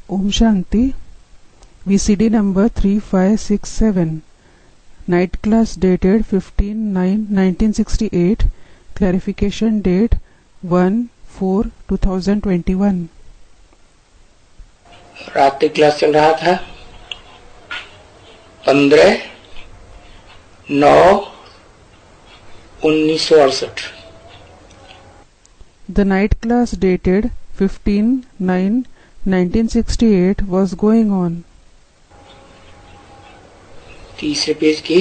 Om Shanti. VCD number 3567. Night class dated 15/9/1968. Clarification date 1/4/2021. रात्रि class चल रहा था 15/9/1968. The night class dated 15/9/1968 was going on. तीसरे page की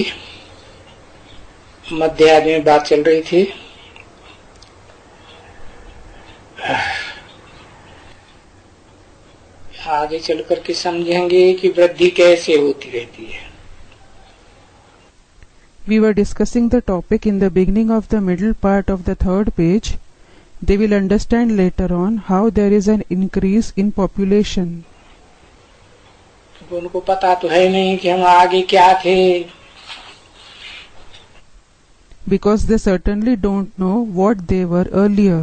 मध्य आदि में बात चल रही थी। आगे चल करके समझेंगे कि वृद्धि कैसे होती रहती है। We were discussing the topic in the beginning of the middle part of the third page. They will understand later on how there is an increase in population. उनको पता तो है नहीं कि हम आगे क्या थे, because they certainly don't know what they were earlier.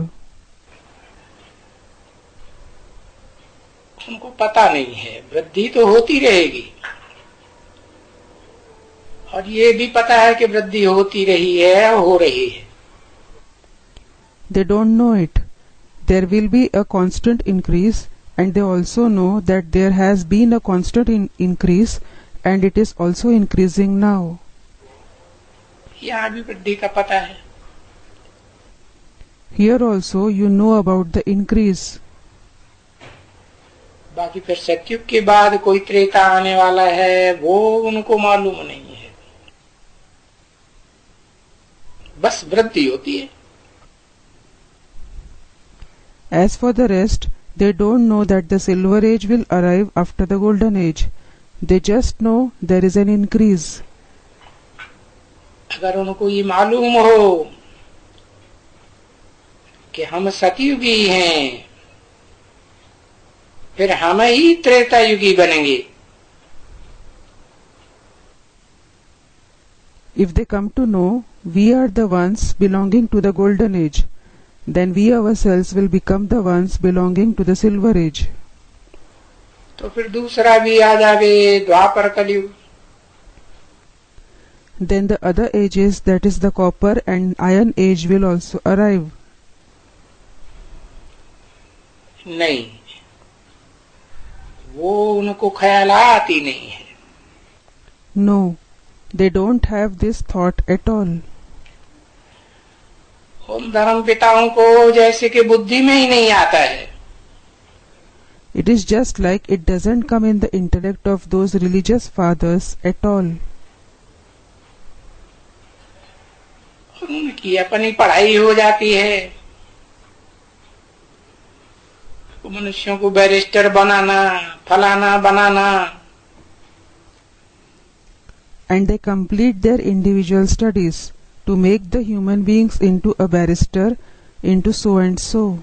उनको पता नहीं है वृद्धि तो होती रहेगी, और ये भी पता है कि वृद्धि होती रही है, हो रही है। They don't know it. There will be a constant increase, and they also know that there has been a constant increase, and it is also increasing now. यहाँ भी वृद्धि का पता है। Here also you know about the increase. बाकी फिर सतयुग के बाद कोई त्रेता आने वाला है, वो उनको मालूम नहीं है। बस वृद्धि होती है। As for the rest, they don't know that the silver age will arrive after the golden age. They just know there is an increase. अगर उनको ये मालूम हो कि हम सतयुगी हैं, फिर हम ही त्रेता युगी बनेंगे। If they come to know we are the ones belonging to the golden age, then we ourselves will become the ones belonging to the silver age. तो फिर दूसरा भी आ जावे, द्वापर कलयुग। Then the other ages, that is the copper and iron age, will also arrive. नहीं, वो उनको ख्यालात ही नहीं है। No, they don't have this thought at all. उन धर्म पिताओं को जैसे कि बुद्धि में ही नहीं आता है। It is just like it doesn't come in the intellect of those religious fathers at all. उनकी अपनी पढ़ाई हो जाती है, मनुष्यों को बैरिस्टर बनाना, फलाना बनाना, And they complete their individual studies to make the human beings into a barrister, into so and so.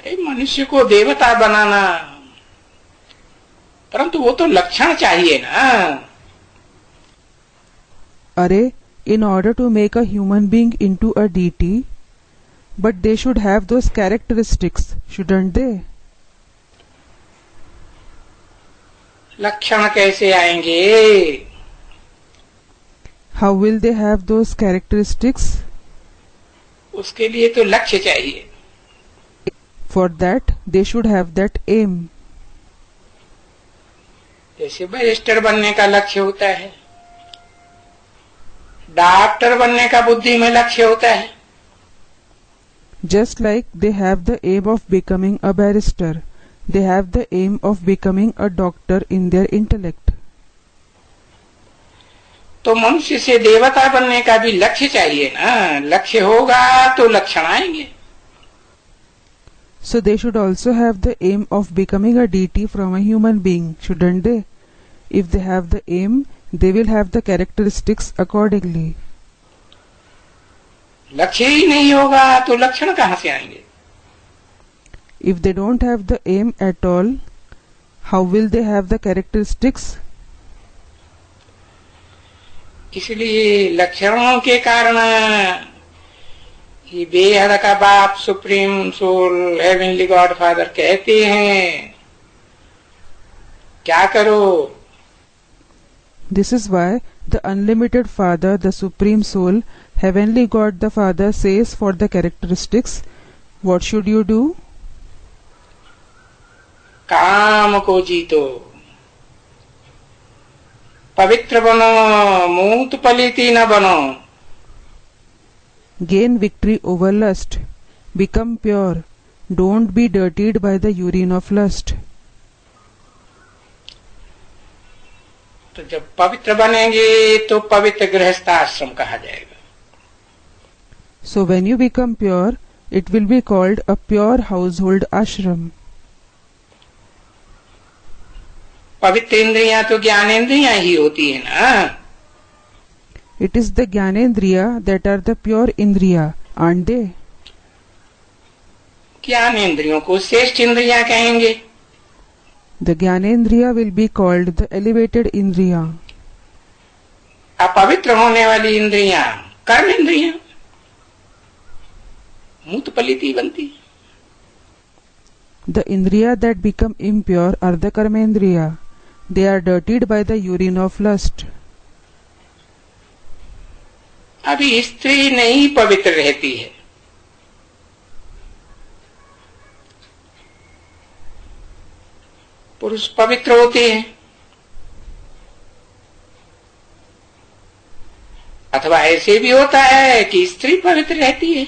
मनुष्य को देवता बनाना, परंतु वो तो लक्षण चाहिए ना। Array, in order to make a human being into a deity, but they should have those characteristics, shouldn't they? लक्षण कैसे आएंगे? How will they have those characteristics? उसके लिए तो लक्ष्य चाहिए। For that, they should have that aim. जैसे barrister बनने का लक्ष्य होता है, डॉक्टर बनने का बुद्धि में लक्ष्य होता है। Just like they have the aim of becoming a barrister, they have the aim of becoming a doctor in their intellect. तो मनुष्य से देवता बनने का भी लक्ष्य चाहिए ना। लक्ष्य होगा तो लक्षण आएंगे। So they should also have the aim of becoming a deity from a human being, shouldn't they? If they have the aim, they will have the characteristics accordingly. लक्ष्य ही नहीं होगा तो लक्षण कहाँ से आएंगे? If they don't have the aim at all, how will they have the characteristics? इसलिए लक्षणों के कारण ये बेहद का बाप supreme soul heavenly God father कहते हैं, क्या करो? This is why the unlimited Father, the Supreme Soul, Heavenly God the Father says for the characteristics, what should you do? काम को जीतो, पवित्र बनो, मूत पलिती न बनो. Gain victory over lust. Become pure. Don't be dirtied by the urine of lust. तो जब पवित्र बनेंगे तो पवित्र गृहस्थाश्रम कहा जाएगा. So when you become pure, it will be called a pure household ashram. पवित्र इंद्रियां तो ज्ञानेंद्रियां ही होती है ना. It is the Gyanendriya that are the pure Indriya, aren't they? ज्ञानेंद्रियों को श्रेष्ठ इंद्रियां कहेंगे. The Gyanendriya will be called the elevated Indriya. अपवित्र होने वाली इंद्रियां कर्म इंद्रियां, मूत पलिती बनती. The Indriya that become impure are the Karmendriya. They are dirtied by the urine of lust. अभी स्त्री नहीं पवित्र रहती है. पुरुष पवित्र होते हैं. अथवा ऐसे भी होता है कि स्त्री पवित्र रहती है,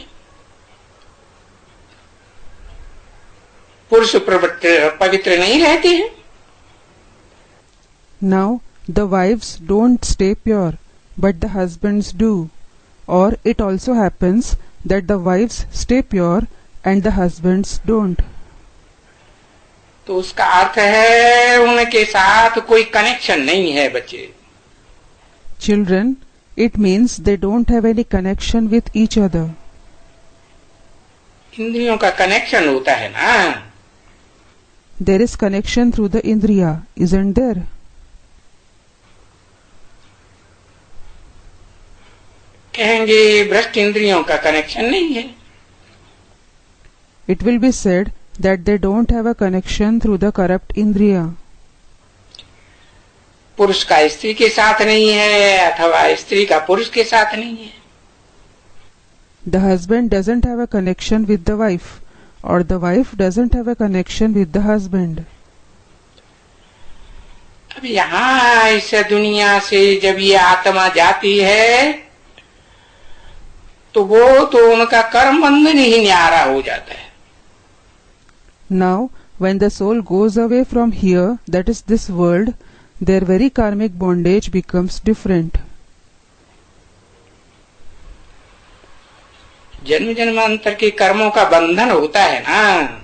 पुरुष पवित्र नहीं रहते हैं. Now the wives don't stay pure, but the husbands do. Or it also happens that the wives stay pure and the husbands don't. तो उसका अर्थ है उनके साथ कोई कनेक्शन नहीं है बच्चे. Children, it means they don't have any connection with each other. इंद्रियों का कनेक्शन होता है ना. There is connection through the Indriya, isn't there? कहेंगे भ्रष्ट इंद्रियों का कनेक्शन नहीं है. It will be said that they don't have a connection through the corrupt Indriya. पुरुष का स्त्री के साथ नहीं है अथवा स्त्री का पुरुष के साथ नहीं है. The husband doesn't have a connection with the wife, or the wife doesn't have a connection with the husband. अब यहाँ इस दुनिया से जब ये आत्मा जाती है तो वो तो उनका कर्म बंधन ही न्यारा हो जाता है. Now, when the soul goes away from here, that is this world, their very karmic bondage becomes different. जन्म जन्मांतर के कर्मों का बंधन होता है ना.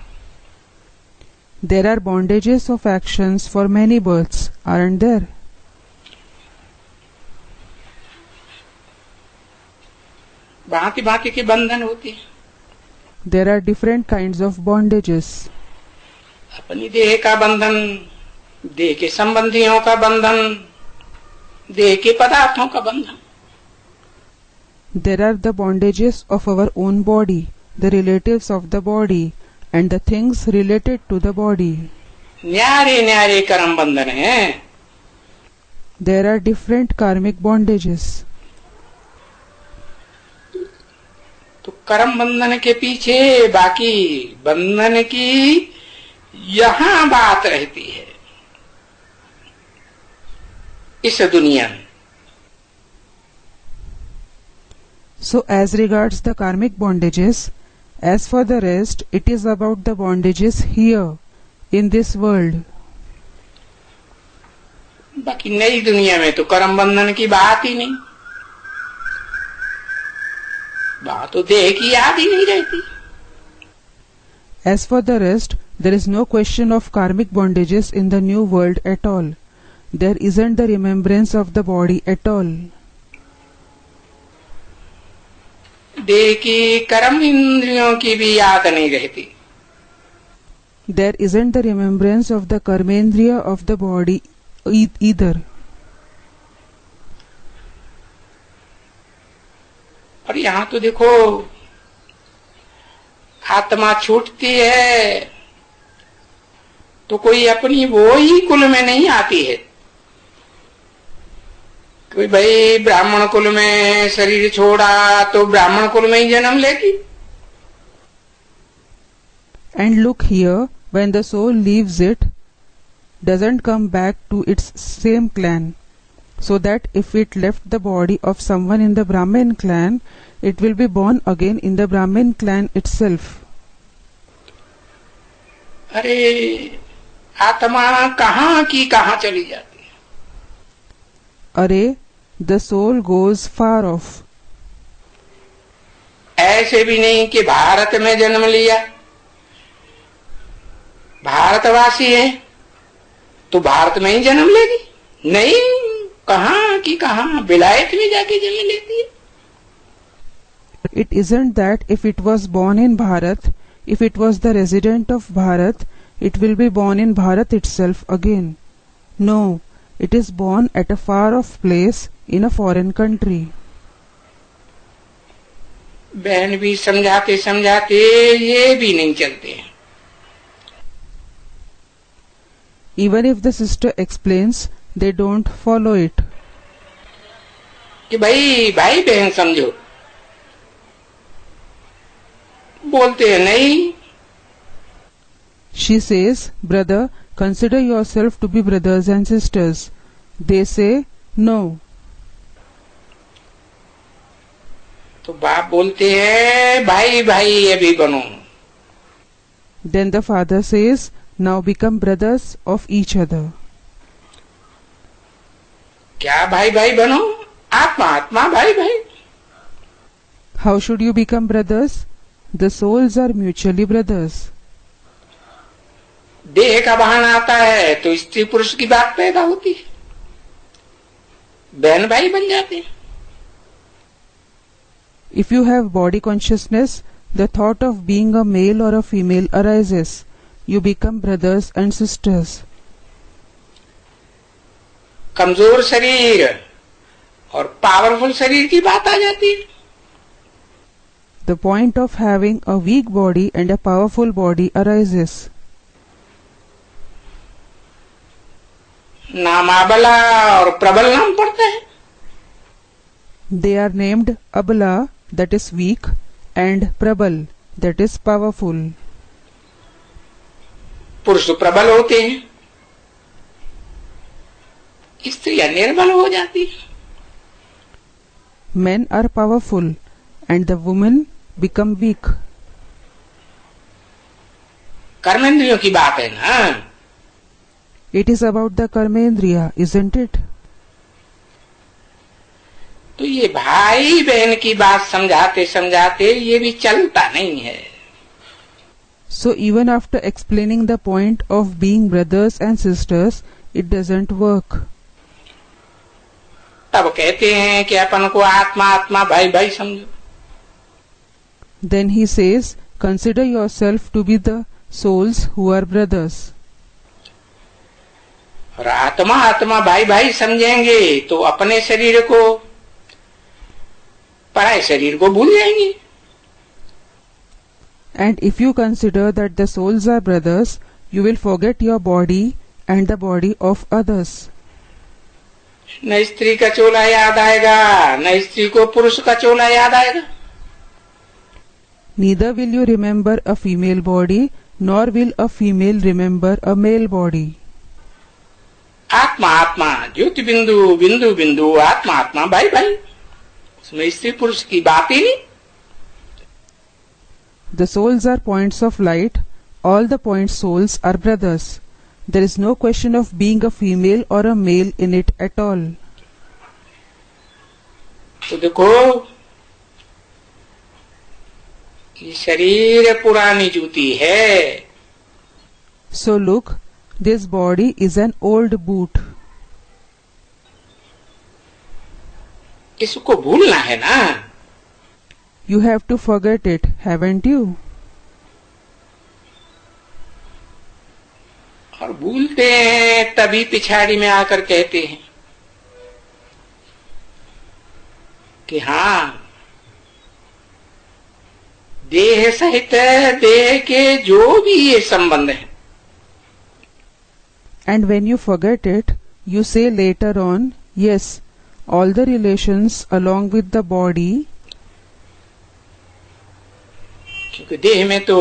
There are bondages of actions for many births, aren't there? भांति भांति के बंधन होते हैं. There are different kinds of bondages. अपनी देह का बंधन, देह के संबंधियों का बंधन, देह के पदार्थों का बंधन. There are the bondages of our own body, the relatives of the body, and the things related to the body. न्यारे न्यारे कर्म बंधन हैं. There are different karmic bondages. तो कर्म बंधन के पीछे बाकी बंधन की यहां बात रहती है इस दुनिया में. So as regards the karmic bondages, as for the rest, it is about the bondages here, in this world. बाकी नई दुनिया में तो कर्म बंधन की बात ही नहीं. बात तो देह की याद ही नहीं रहती. As for the rest, there is no question of karmic bondages in the new world at all. There isn't the remembrance of the body at all. देह की कर्म इंद्रियों की भी याद नहीं रहती. There isn't the remembrance of the karmendriya of the body either. और यहाँ तो देखो आत्मा छूटती है तो कोई अपनी वो ही कुल में नहीं आती है। कोई भाई ब्राह्मण कुल में शरीर छोड़ा तो ब्राह्मण कुल में ही जन्म लेगी। And look here, when the soul leaves it, doesn't come back to its same clan, so that if it left the body of someone in the Brahmin clan, it will be born again in the Brahmin clan itself. अरे आत्मा कहाँ की कहाँ चली जाती है। Array, the soul goes far off. ऐसे भी नहीं कि भारत में जन्म लिया, भारतवासी है तो भारत में ही जन्म लेगी, नहीं, कहाँ की कहाँ विलायत में जाके जन्म लेती है। It isn't that if it was born in Bharat, if it was the resident of Bharat, it will be born in Bharat itself again. No, it is born at a far off place in a foreign country. बहन भी समझाते समझाते ये भी नहीं चलते हैं। Even if the sister explains, they don't follow it. कि भाई भाई बहन समझो, बोलते हैं नहीं। She says, brother, consider yourself to be brothers and sisters. They say, no. तो बाप बोलते हैं भाई भाई अभी बनो। Then the father says, now become brothers of each other. क्या भाई भाई बनो? आत्मा आत्मा भाई भाई। How should you become brothers? The souls are mutually brothers. देह का बहाना आता है तो स्त्री पुरुष की बात पैदा होती है, बहन भाई बन जाते हैं। If you have body consciousness, the thought of being a male or a female arises. You become brothers and sisters. कमजोर शरीर और पावरफुल शरीर की बात आ जाती है। The point of having a weak body and a powerful body arises. नाम आबला और प्रबल नाम पड़ता है। They are named Abala, that is weak, and Prabal, that is powerful. पुरुष प्रबल होते हैं, स्त्रियां निर्बल हो जाती है। Men are powerful and the women become weak. कर्मेंद्रियों की बात है ना। It is about the Karmendriya, isn't it? तो ये भाई बहन की बात समझाते समझाते ये भी चलता नहीं है। So even after explaining the point of being brothers and sisters, it doesn't work. तब कहते हैं कि अपन को आत्मा आत्मा भाई भाई समझो। Then he says, consider yourself to be the souls who are brothers. और आत्मा आत्मा भाई भाई समझेंगे तो अपने शरीर को पराये शरीर को भूल जाएंगे। And if you consider that the souls are brothers, you will forget your body and the body of others. न स्त्री का चोला याद आएगा, न स्त्री को पुरुष का चोला याद आएगा। Neither will you remember a female body, nor will a female remember a male body. आत्मा आत्मा ज्योति बिंदु बिंदु बिंदु आत्मा आत्मा भाई भाई, उसमें स्त्री पुरुष की बात ही नहीं। The souls are points of light. All the point souls are brothers. There is no question of being a female or a male in it at all. तो देखो, ये शरीर पुरानी जूती है। So look, this body is an old boot. इसको भूलना है ना। You have to forget it, haven't you? और भूलते हैं तभी पिछाड़ी में आकर कहते हैं कि हाँ, देह सहित देह के जो भी ये संबंध है, And when you forget it, you say later on, yes, all the relations along with the body, क्योंकि देह में तो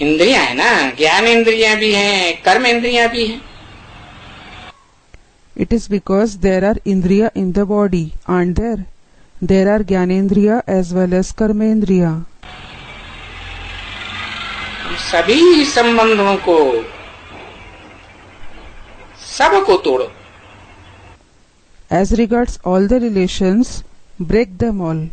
इंद्रियां है ना, ज्ञान इंद्रियां भी हैं, कर्म इंद्रियां भी हैं। it is because there are indriya in the body, aren't there? There are Gyanendriya as well as Karmendriya. सभी संबंधों को, सबको तोड़ो। As regards all the relations, break them all.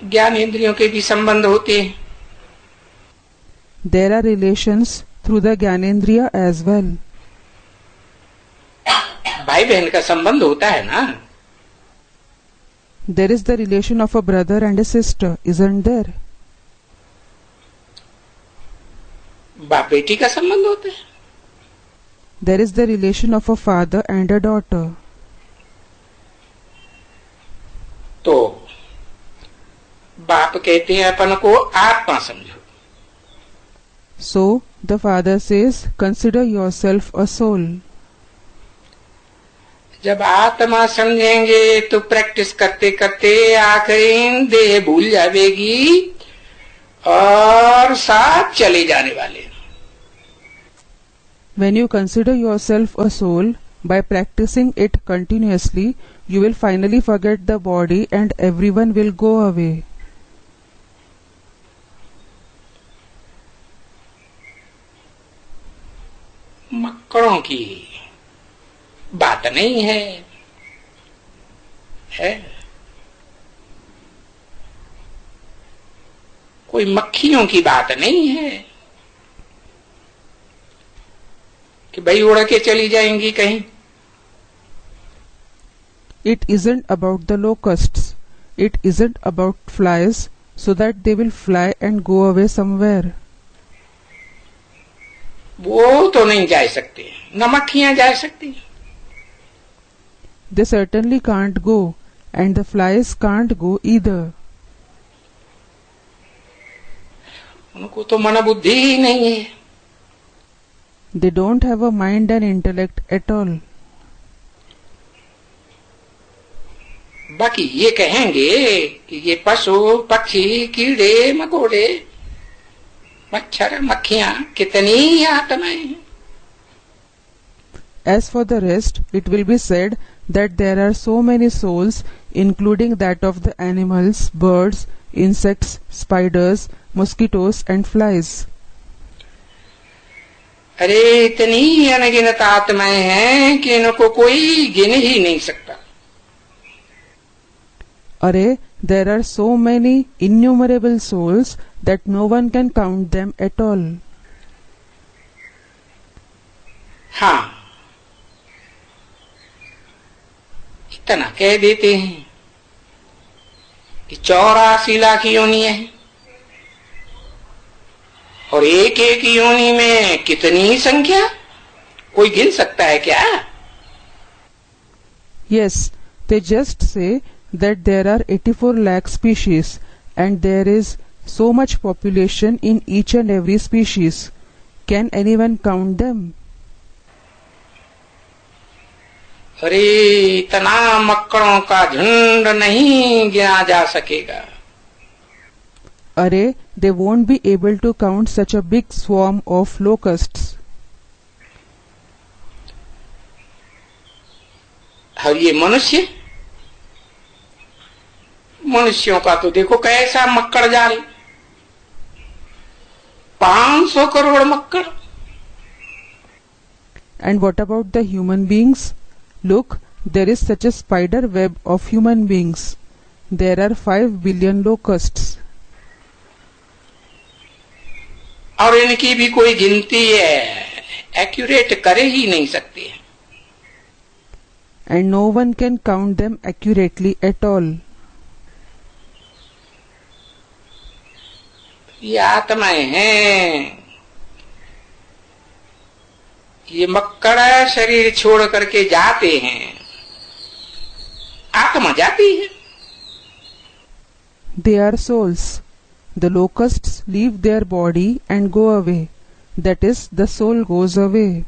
ज्ञान इंद्रियों के भी संबंध होते हैं। There are relations through the Gyanendriya as well. भाई बहन का संबंध होता है ना। There is the relation of a brother and a sister, isn't there? बाप बेटी का संबंध होता है। There is the relation of a father and a daughter. तो बाप कहते हैं अपन को आत्मा समझो। So the father says, consider yourself a soul. जब आत्मा समझेंगे तो प्रैक्टिस करते करते आखिर देह भूल जाएगी और साथ चले जाने वाले। When you consider yourself a soul, by practicing it continuously, you will finally forget the body and everyone will go away. मक्कड़ों की बात नहीं है, कोई मक्खियों की बात नहीं है कि भाई उड़ के चली जाएंगी कहीं। It isn't about the locusts. It isn't about flies, so that they will fly and go away somewhere. वो तो नहीं जा सकते, न मक्खियां जा सकती। They certainly can't go, and the flies can't go either. उनको तो मन बुद्धि ही नहीं है। They don't have a mind and intellect at all. बाकी ये कहेंगे कि ये पशु पक्षी कीड़े मकोड़े मच्छर मक्खियां कितनी आत्माएं हैं। As for the rest, it will be said that there are so many souls, including that of the animals, birds, insects, spiders, mosquitoes and flies. अरे इतनी अनगिनत आत्माएं हैं कि इनको कोई गिन ही नहीं सकता। Array, there are so many innumerable souls that no one can count them at all. हाँ, इतना कह देते हैं कि 84 लाख योनियां हैं और एक एक योनि में कितनी संख्या, कोई गिन सकता है क्या? Yes, they just say that there are 84 lakh species and there is so much population in each and every species. Can anyone count them? अरे इतना मक्कड़ों का झुंड नहीं गिना जा सकेगा। Array, they won't be able to count such a big swarm of locusts. और ये मनुष्य, मनुष्यों का तो देखो कैसा मक्कड़ जाल, 500 crore Makkar. And what about the human beings? Look, there is such a spider web of human beings. There are 5 billion locusts. और इनकी भी कोई गिनती है, एक्यूरेट करे ही नहीं सकते। And no one can count them accurately at all. ये आत्माएं हैं, ये मक्कड़ शरीर छोड़ करके जाते हैं, आत्मा आत्मा जाती है। They are souls. The locusts leave their body and go away. That is, the soul goes away.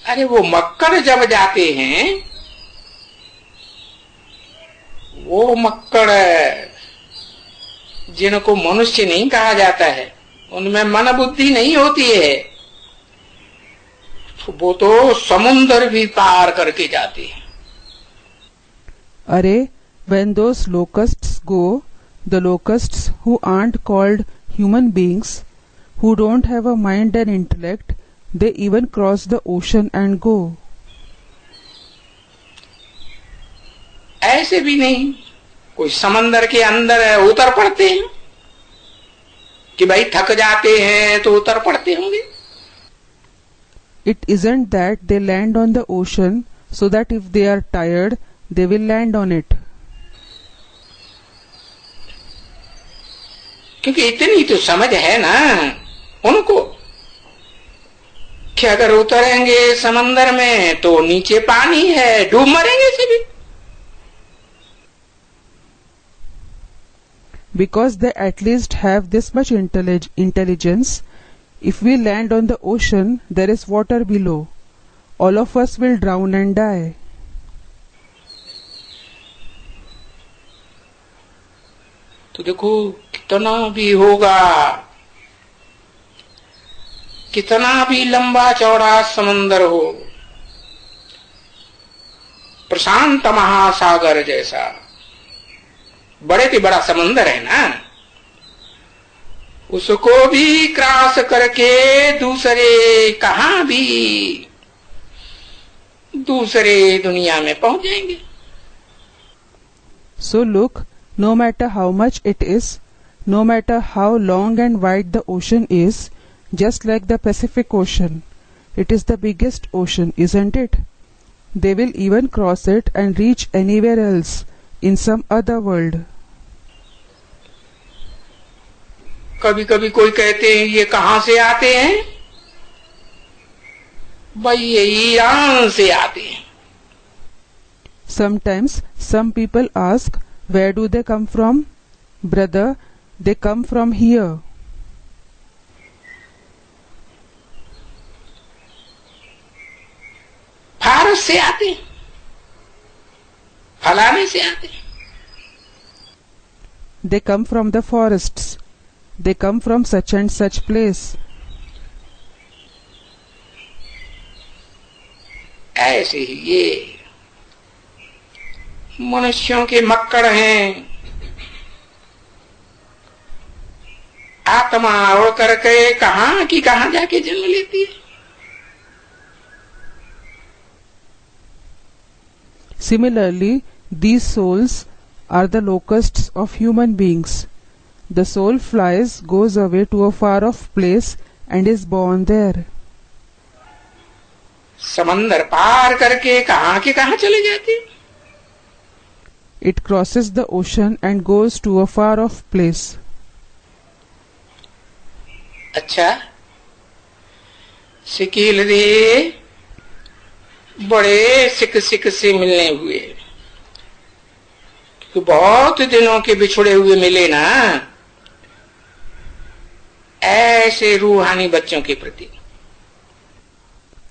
अरे वो मक्कड़ जब जाते हैं, वो मक्कड़ जिनको मनुष्य नहीं कहा जाता है, उनमें मन बुद्धि नहीं होती है, वो तो समुद्र भी पार करके जाते हैं। Array, when those locusts go, the locusts who aren't called human beings, who don't have a mind and intellect, they even cross the ocean and go. ऐसे भी नहीं कोई समंदर के अंदर उतर पड़ते हैं कि भाई थक जाते हैं तो उतर पड़ते होंगे। It isn't that they land on the ocean so that if they are tired, they will land on it. क्योंकि इतनी तो समझ है ना उनको कि अगर उतरेंगे समंदर में तो नीचे पानी है, डूब मरेंगे सभी। Because they at least have this much intelligence, if we land on the ocean, there is water below. All of us will drown and die. तो देखो कितना भी होगा, कितना भी लंबा चौड़ा समंदर हो, प्रशांत महासागर जैसा बड़े से बड़ा समंदर है ना, उसको भी क्रॉस करके दूसरे कहां भी दूसरे दुनिया में पहुंच जाएंगे। So look, no matter how much it is, no matter how long and wide the ocean is, just like the Pacific Ocean, it is the biggest ocean, isn't it? They will even cross it and reach anywhere else in some other world. कभी कभी कोई कहते हैं ये कहां से आते हैं, भाई ये ईरान से आते हैं। Sometimes some people ask, where do they come from? Brother, they come from here. फारस से आते हैं, फलाने से आते हैं। They come from the forests. They come from such and such place. ऐसे ही ये मनुष्यों के मक्कड़ हैं, आत्मा उड़ करके कहां की कहां जाके जन्म लेती है। Similarly, these souls are the locusts of human beings. The soul flies, goes away to a far off place and is born there. समंदर पार करके कहां के कहां चले जाती। It crosses the ocean and goes to a far off place. अच्छा, शकील रे बड़े सिक सिक से मिलने हुए, तो बहुत दिनों के बिछुड़े हुए मिले ना, ऐसे रूहानी बच्चों के प्रति।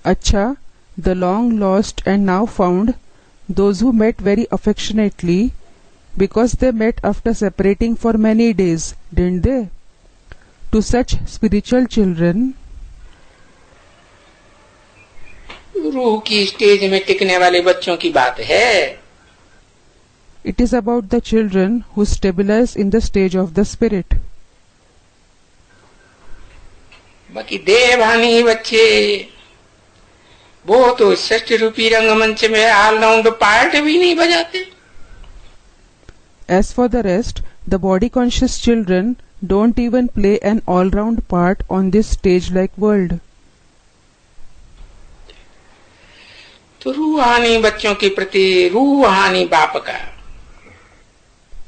Acha, the long lost and now found, those who met very affectionately, because they met after separating for many days, didn't they? To such spiritual children, रूह की स्टेज में टिकने वाले बच्चों की बात है। it is about the children who stabilize in the stage of the spirit. बाकी देवहानी बच्चे वो तो षष्ठ रूपी रंगमंच में ऑलराउंड पार्ट भी नहीं बजाते। As for the rest, the body conscious children don't even play an all-round part on this stage-like world. तो रूहानी बच्चों के प्रति रूहानी बाप का,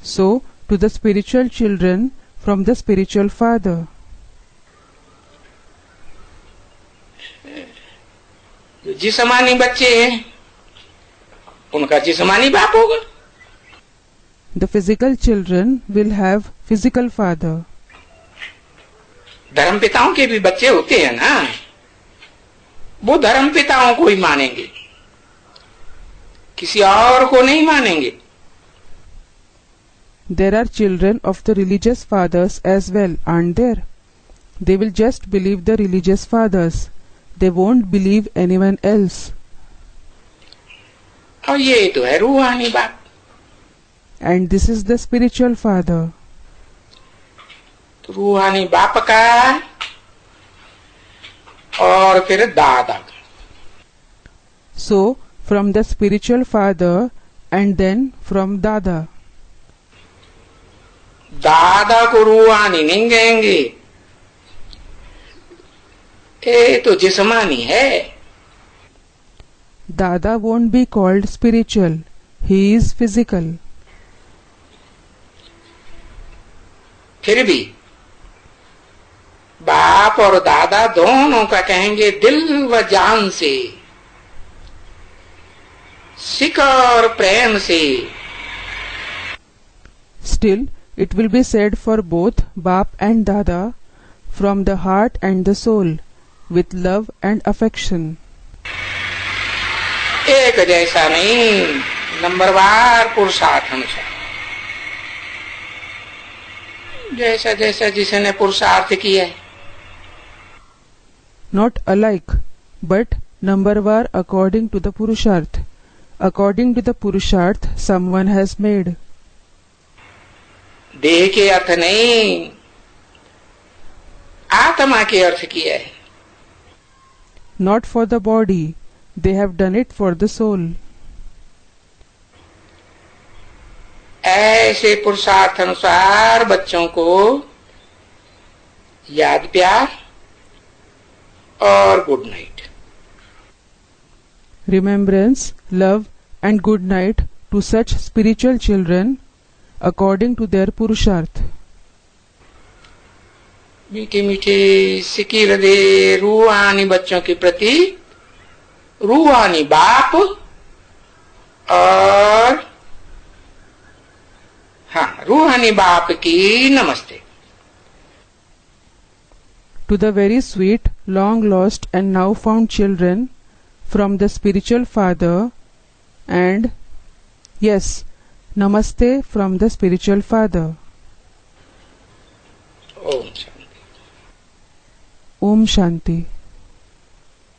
So, to the spiritual children from the spiritual father. जिस्मानी बच्चे हैं उनका जिस्मानी बाप होगा। The physical children will have physical father. धर्म पिताओं के भी बच्चे होते हैं ना, वो धर्म पिताओं को ही मानेंगे, किसी और को नहीं मानेंगे। There are children of the religious fathers as well, aren't there? They will just believe the religious fathers. They won't believe anyone else. और ये तो है रूहानी बाप। And this is the spiritual father. तो रूहानी बाप का और फिर दादा का। So, from the spiritual father and then from Dada. दादा को रूहानी नहीं कहेंगे, ये तो जिस्मानी है। Dada won't be called spiritual. He is physical. फिर भी बाप और दादा दोनों का कहेंगे दिल व जान से, सिक और प्रेम से। Still, it will be said for both Bap and Dada from the heart and the soul, with love and affection. एक जैसा नहीं, नंबरवार पुरुषार्थ अनुसार, जैसा जैसा जिसने पुरुषार्थ किया है। Not alike, but numberwar according to the Purusharth. According to the Purusharth someone has made. देह के अर्थ नहीं, आत्मा के अर्थ किया है। Not for the body, they have done it for the soul. ऐसे पुरुषार्थ अनुसार बच्चों को याद प्यार और good night. Remembrance, love and good night to such spiritual children according to their Purusharth. मीठे मीठे सिकी हृदय रूहानी बच्चों के प्रति रूहानी बाप और रूहानी बाप की नमस्ते। To the very sweet, long lost and now found children from the spiritual father, and yes, namaste from the spiritual father. Om Shanti. Om Shanti.